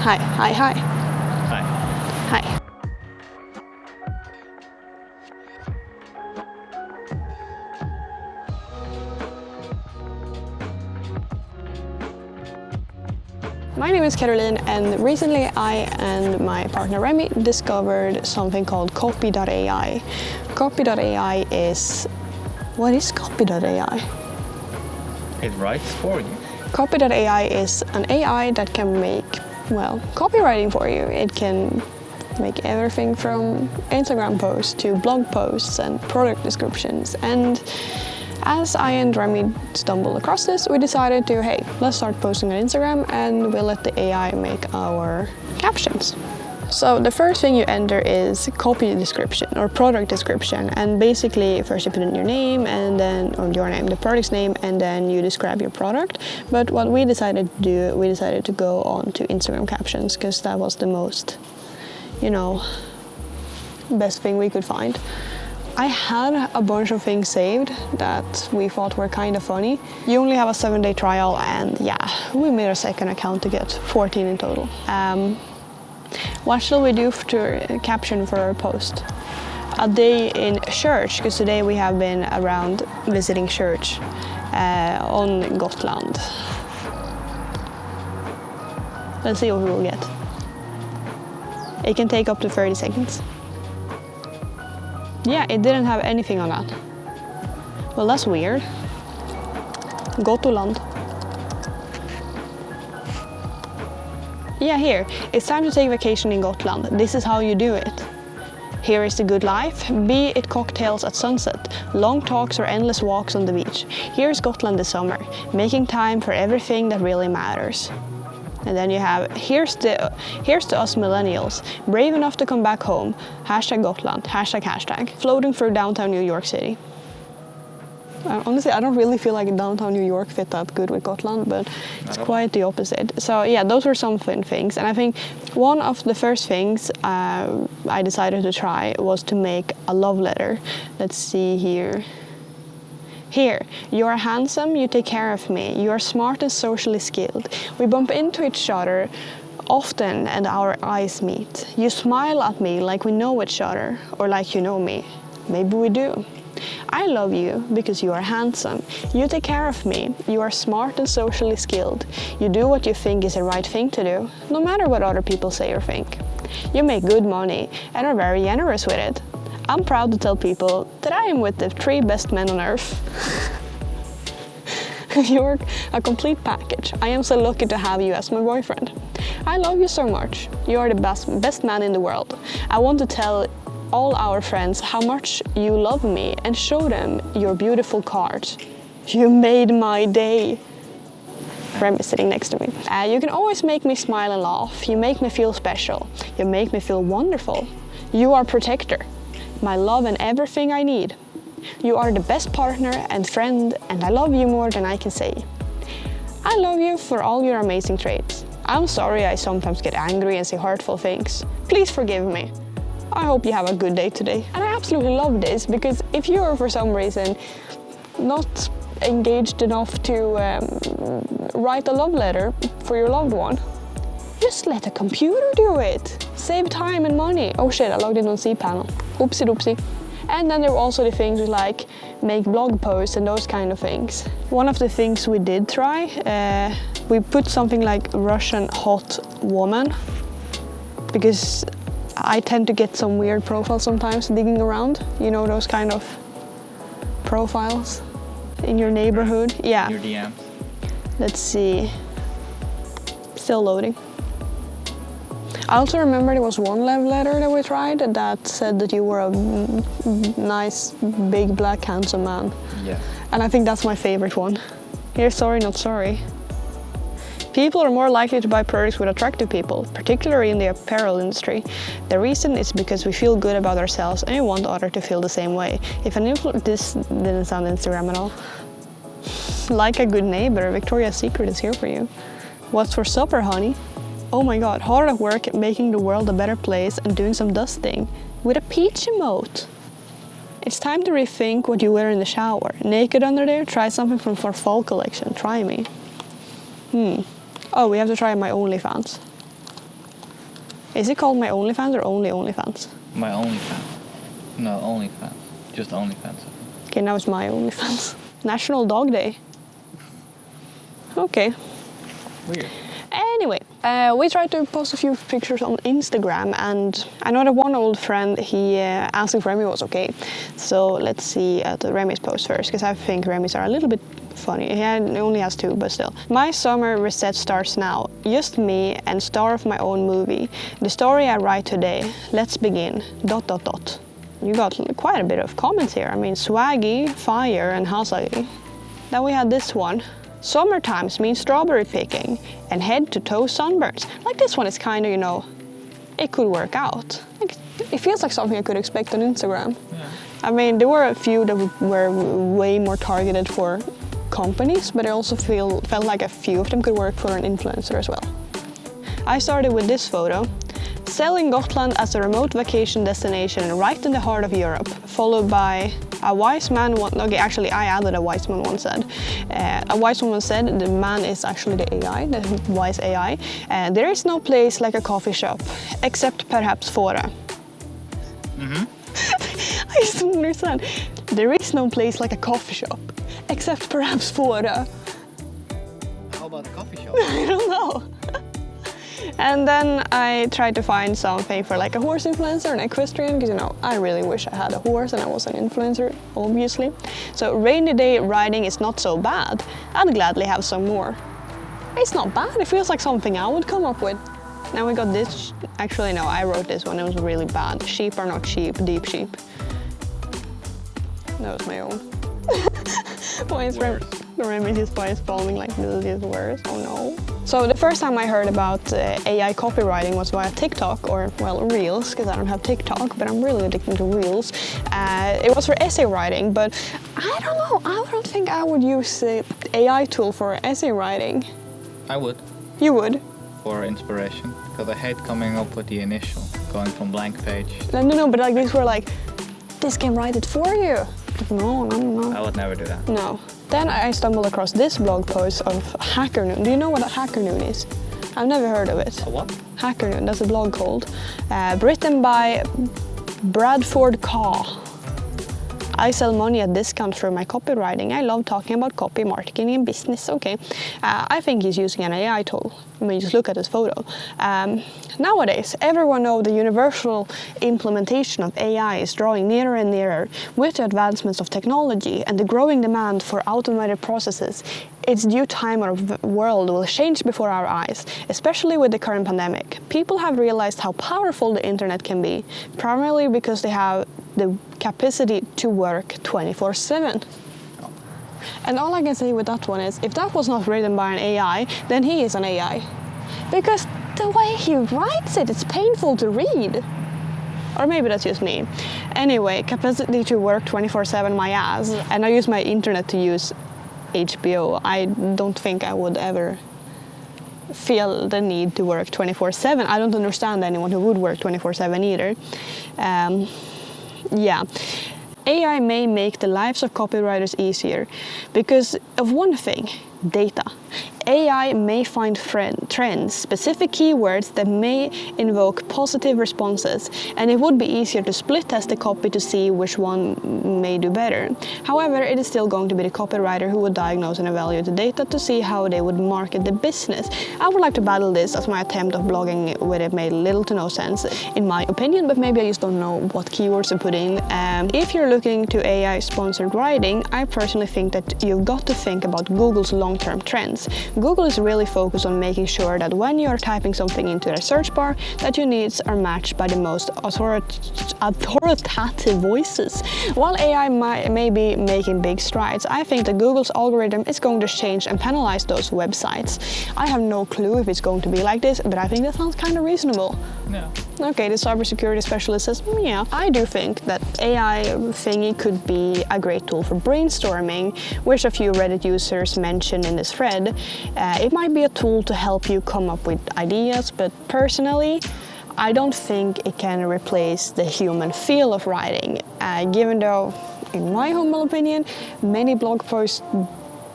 Hi, hi, hi. Hi. Hi. My name is Caroline, and recently I and my partner Remy discovered something called Copy.AI. Copy.AI is... What is Copy.AI? It writes for you. Copy.AI is an AI that can make, well, copywriting for you. It can make everything from Instagram posts to blog posts and product descriptions. And as I and Remy stumbled across this, we decided to, hey, let's start posting on Instagram and we'll let the AI make our captions. So the first thing you enter is copy description or product description, and basically first you put in your name and then, or your name, the product's name, and then you describe your product. But what we decided to do, we decided to go on to Instagram captions because that was the most, best thing we could find. I had a bunch of things saved that we thought were kind of funny. You only have a 7-day trial, and yeah, we made a second account to get 14 in total. What shall we do to caption for our post? A day in church, because today we have been around visiting church on Gotland. Let's see what we will get. It can take up to 30 seconds. Yeah, it didn't have anything on that. Well, that's weird. Gotland. Yeah, here. It's time to take vacation in Gotland. This is how you do it. Here is the good life, be it cocktails at sunset, long talks or endless walks on the beach. Here's Gotland this summer, making time for everything that really matters. And then you have, here's to us millennials, brave enough to come back home, hashtag Gotland, hashtag, floating through downtown New York City. Honestly, I don't really feel like downtown New York fit that good with Gotland, but it's quite the opposite. So yeah, those were some fun things. And I think one of the first things I decided to try was to make a love letter. Let's see here. Here, you are handsome, you take care of me, you are smart and socially skilled. We bump into each other often and our eyes meet. You smile at me like we know each other, or like you know me. Maybe we do. I love you because you are handsome. You take care of me. You are smart and socially skilled. You do what you think is the right thing to do, no matter what other people say or think. You make good money and are very generous with it. I'm proud to tell people that I am with the 3 best men on earth. You're a complete package. I am so lucky to have you as my boyfriend. I love you so much. You are the best man in the world. I want to tell all our friends how much you love me and show them your beautiful cards. You made my day. Remy is sitting next to me. You can always make me smile and laugh. You make me feel special. You make me feel wonderful. You are protector, my love and everything I need. You are the best partner and friend, and I love you more than I can say. I love you for all your amazing traits. I'm sorry I sometimes get angry and say hurtful things. Please forgive me. I hope you have a good day today. And I absolutely love this, because if you are for some reason not engaged enough to write a love letter for your loved one, just let a computer do it. Save time and money. Oh shit, I logged in on cPanel. Oopsie doopsie. And then there were also the things like make blog posts and those kind of things. One of the things we did try, we put something like Russian hot woman, because I tend to get some weird profiles sometimes digging around. You know, those kind of profiles in your neighborhood. Yeah. Your DMs. Let's see. Still loading. I also remember there was one love letter that we tried that said that you were a nice, big, black, handsome man. Yeah. And I think that's my favorite one. Here's sorry, not sorry. People are more likely to buy products with attractive people, particularly in the apparel industry. The reason is because we feel good about ourselves and we want others to feel the same way. If this didn't sound Instagram at all. Like a good neighbor, Victoria's Secret is here for you. What's for supper, honey? Oh my god, hard at work making the world a better place and doing some dusting. With a peach emote. It's time to rethink what you wear in the shower. Naked under there? Try something from our fall collection. Try me. Oh, we have to try my OnlyFans. Is it called My OnlyFans or Only OnlyFans? My OnlyFans. No, OnlyFans. Just OnlyFans. Okay, now it's My OnlyFans. National Dog Day. Okay. Weird. Anyway, we tried to post a few pictures on Instagram, and I know that one old friend, he asked if Remy was okay. So let's see at Remy's post first, because I think Remy's are a little bit funny. He only has 2, but still. My summer reset starts now. Just me and star of my own movie. The story I write today. Let's begin. ... You got quite a bit of comments here. I mean, swaggy, fire, and hasagi. Then we had this one. Summer times means strawberry picking and head to toe sunburns. Like this one is kind of, you know, it could work out. Like, it feels like something I could expect on Instagram. Yeah. I mean, there were a few that were way more targeted for companies, but I also felt like a few of them could work for an influencer as well. I started with this photo. Selling Gotland as a remote vacation destination right in the heart of Europe, followed by a wise man, okay, actually I added a wise man once said. A wise woman said, the man is actually the AI, the wise AI. There is no place like a coffee shop, except perhaps ⚲🚪. I just don't understand. There is no place like a coffee shop, except perhaps ⚲🚪. How about a coffee shop? I don't know. And then I tried to find something for like a horse influencer, an equestrian, because you know, I really wish I had a horse and I was an influencer, obviously. So rainy day riding is not so bad. I'd gladly have some more. It's not bad, it feels like something I would come up with. Now we got this, actually no, I wrote this one, it was really bad. Sheep are not cheap, deep sheep. That was my own. Why is Remy's voice falling like this is worse? Oh no. So the first time I heard about AI copywriting was via TikTok, or well, Reels, because I don't have TikTok, but I'm really addicted to Reels. It was for essay writing, but I don't know, I don't think I would use the AI tool for essay writing. I would. You would? For inspiration, because I hate coming up with the initial, going from blank page. No, but like these were like, this can write it for you. No. I would never do that. No. Then I stumbled across this blog post of HackerNoon. Do you know what a HackerNoon is? I've never heard of it. A what? HackerNoon, that's a blog called. Written by 𝕮𝖆𝖗. I sell money at discount through my copywriting. I love talking about copy, marketing, and business. Okay. I think he's using an AI tool. I mean, just look at his photo. Nowadays, everyone knows the universal implementation of AI is drawing nearer and nearer. With the advancements of technology and the growing demand for automated processes, its due time of the world will change before our eyes, especially with the current pandemic. People have realized how powerful the internet can be, primarily because they have the capacity to work 24/7. And all I can say with that one is, if that was not written by an AI, then he is an AI. Because the way he writes it, it's painful to read. Or maybe that's just me. Anyway, capacity to work 24/7 my ass, and I use my internet to use HBO. I don't think I would ever feel the need to work 24/7. I don't understand anyone who would work 24/7 either. Yeah. AI may make the lives of copywriters easier because of one thing, data. AI may find trends, specific keywords that may invoke positive responses, and it would be easier to split test the copy to see which one may do better. However, it is still going to be the copywriter who would diagnose and evaluate the data to see how they would market the business. I would like to battle this as my attempt of blogging with it made little to no sense, in my opinion, but maybe I just don't know what keywords to put in. If you're looking to AI-sponsored writing, I personally think that you've got to think about Google's long-term trends. Google is really focused on making sure that when you are typing something into their search bar, that your needs are matched by the most authoritative voices. While AI may be making big strides, I think that Google's algorithm is going to change and penalize those websites. I have no clue if it's going to be like this, but I think that sounds kind of reasonable. Yeah. Okay, the cybersecurity specialist says, yeah, I do think that AI thingy could be a great tool for brainstorming, which a few Reddit users mentioned in this thread. It might be a tool to help you come up with ideas, but personally, I don't think it can replace the human feel of writing, given though, in my humble opinion, many blog posts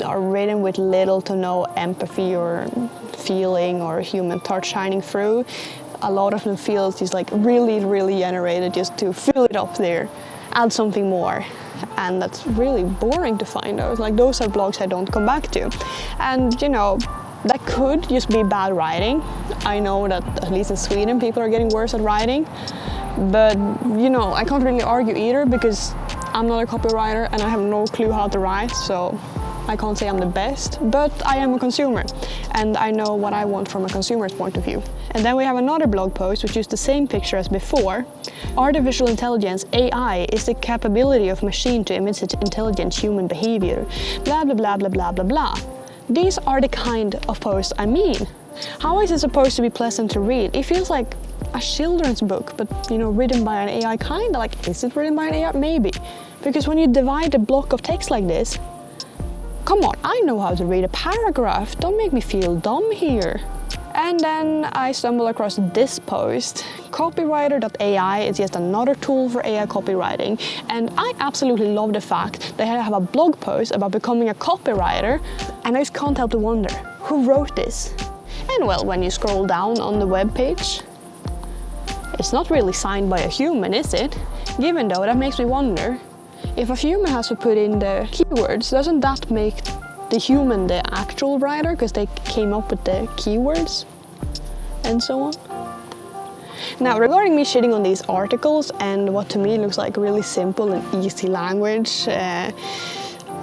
are written with little to no empathy or feeling or human touch shining through. A lot of them feels just like really, really generated just to fill it up there, add something more. And that's really boring to find out. Like, those are blogs I don't come back to. And you know, that could just be bad writing. I know that at least in Sweden people are getting worse at writing, but you know, I can't really argue either because I'm not a copywriter and I have no clue how to write, so I can't say I'm the best, but I am a consumer and I know what I want from a consumer's point of view. And then we have another blog post which is the same picture as before. Artificial intelligence, AI, is the capability of machine to imitate intelligent human behavior. Blah, blah, blah, blah, blah, blah, blah. These are the kind of posts I mean. How is it supposed to be pleasant to read? It feels like a children's book, but you know, written by an AI, kinda like, is it written by an AI? Maybe. Because when you divide a block of text like this, come on, I know how to read a paragraph. Don't make me feel dumb here. And then I stumbled across this post. Copywriter.ai is just another tool for AI copywriting. And I absolutely love the fact that I have a blog post about becoming a copywriter. And I just can't help to wonder, who wrote this? And well, when you scroll down on the webpage, it's not really signed by a human, is it? Given though, that makes me wonder, if a human has to put in the keywords, doesn't that make the human the actual writer because they came up with the keywords and so on? Now, regarding me shitting on these articles and what to me looks like really simple and easy language,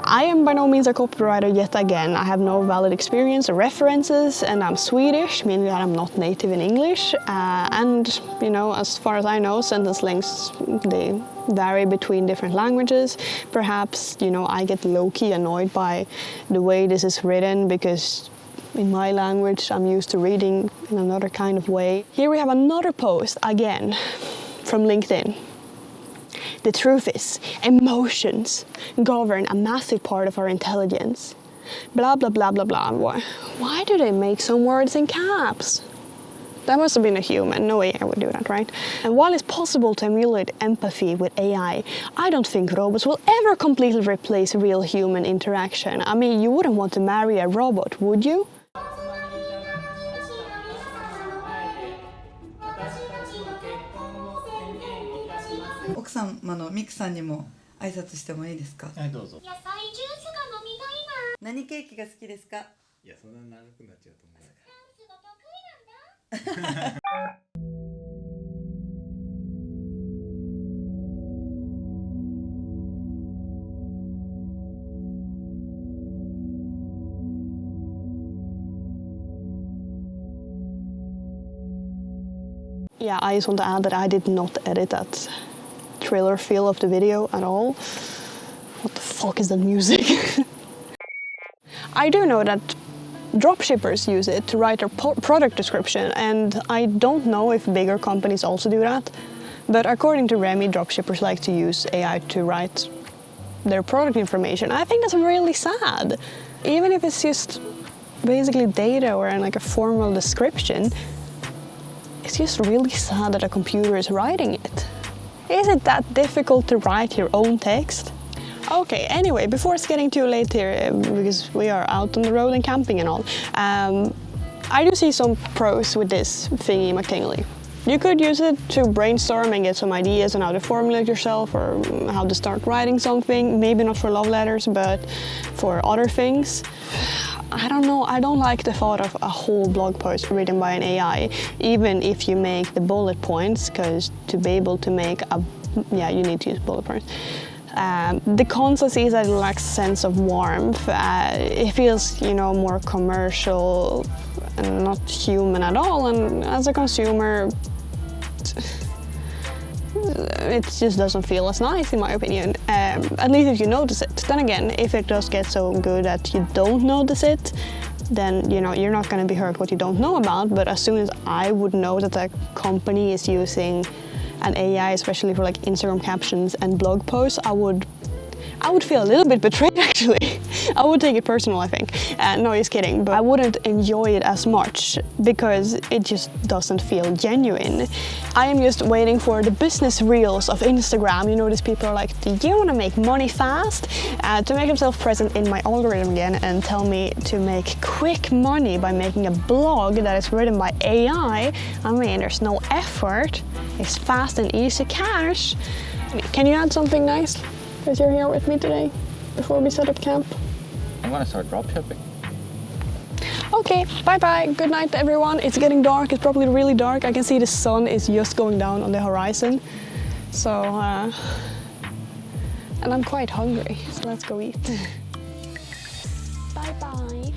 I am by no means a copywriter yet again. I have no valid experience or references, and I'm Swedish, meaning that I'm not native in English. And, you know, as far as I know, sentence lengths, they vary between different languages. Perhaps, you know, I get low-key annoyed by the way this is written because in my language I'm used to reading in another kind of way. Here we have another post, again, from LinkedIn. The truth is, emotions govern a massive part of our intelligence. Blah, blah, blah, blah, blah. Why do they make some words in caps? That must have been a human. No way I would do that, right? And while it's possible to emulate empathy with AI, I don't think robots will ever completely replace real human interaction. I mean, you wouldn't want to marry a robot, would you? 奥様のミクさんにも挨拶してもいいですか？はい、どうぞ。野菜ジュースが飲みたいな。何ケーキが好きですか？いや、そんな長くなっちゃうと思う。ダンスが得意なんだ。Yeah, I just want to add that I did not edit that trailer feel of the video at all. What the fuck is that music? I do know that dropshippers use it to write their product description, and I don't know if bigger companies also do that. But according to Remy, dropshippers like to use AI to write their product information. I think that's really sad. Even if it's just basically data or like a formal description, it's just really sad that a computer is writing it. Is it that difficult to write your own text? Okay, anyway, before it's getting too late here, because we are out on the road and camping and all, I do see some pros with this thingy-mactingly. You could use it to brainstorm and get some ideas on how to formulate yourself or how to start writing something. Maybe not for love letters, but for other things. I don't know, I don't like the thought of a whole blog post written by an AI, even if you make the bullet points, because to be able to make a, yeah, you need to use bullet points. The concept is that it lacks sense of warmth. It feels, you know, more commercial and not human at all, and as a consumer, it just doesn't feel as nice in my opinion, at least if you notice it. Then again, if it does get so good that you don't notice it, then you know, you're not going to be hurt what you don't know about. But as soon as I would know that a company is using an AI, especially for like Instagram captions and blog posts, I would I would feel a little bit betrayed actually. I would take it personal, I think. No, just kidding. But I wouldn't enjoy it as much because it just doesn't feel genuine. I am just waiting for the business reels of Instagram. You know, these people are like, do you want to make money fast? To make themselves present in my algorithm again and tell me to make quick money by making a blog that is written by AI. I mean, there's no effort. It's fast and easy cash. Can you add something nice? Because you're here with me today, before we set up camp. I'm gonna start dropshipping. Okay, bye-bye. Good night, everyone. It's getting dark. It's probably really dark. I can see the sun is just going down on the horizon. So, and I'm quite hungry, so let's go eat. Bye-bye.